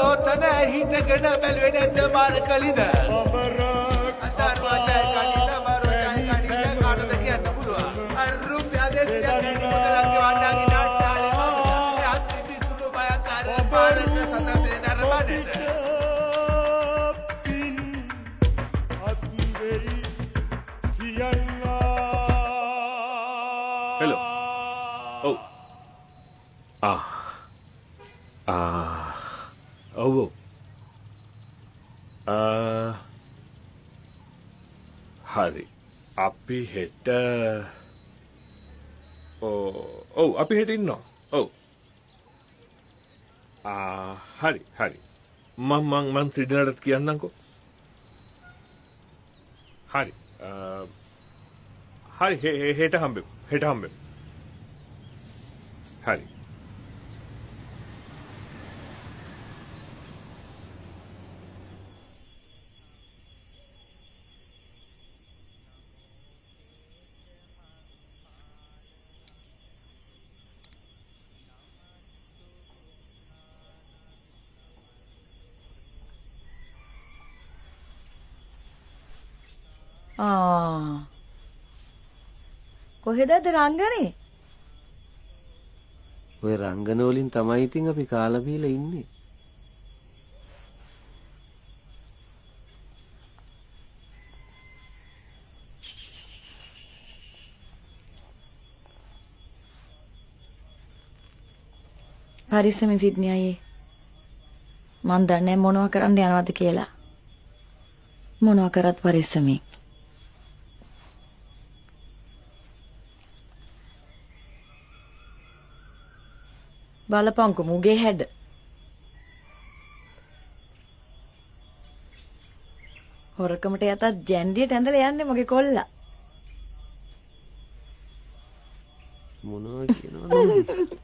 ඔතන හිටගෙන බැලුවේ නැද්ද මාර කලිද? අතරුවට කඩිට බරෝටයි කඩිට කාටද කියන්න පුළුවන්. අර රුපියල් 200ක් මුදලක් වඩාගෙන නාට්‍යාලේ මම අති පිසුණු බයකාර පාරක සතසේ නරඹන්නට. Hello. Oh. Oh. හරි. අපි හෙට අපි හෙට ඉන්නවා. ඔව්. හරි. මං සිඩනටත් කියන්නම්කෝ. හරි. හරි හෙට හම්බෙමු. හරි. කොහෙදද රංගනේ? ඔය රංගන වලින් තමයි ඉතින් අපි කාලා බීලා ඉන්නේ. පරිස්සමෙන් සිටිනේ අයියේ. මන් දන්නේ මොනවා කරන්න යනවද කියලා. මොනවා කරත් පරිස්සමෙන්. බලපංකු මුගේ හැඩ. හොරකමට යතත් ජැන්ඩියට ඇඳලා යන්නේ මගේ කොල්ලා. මොනවා කියනවද?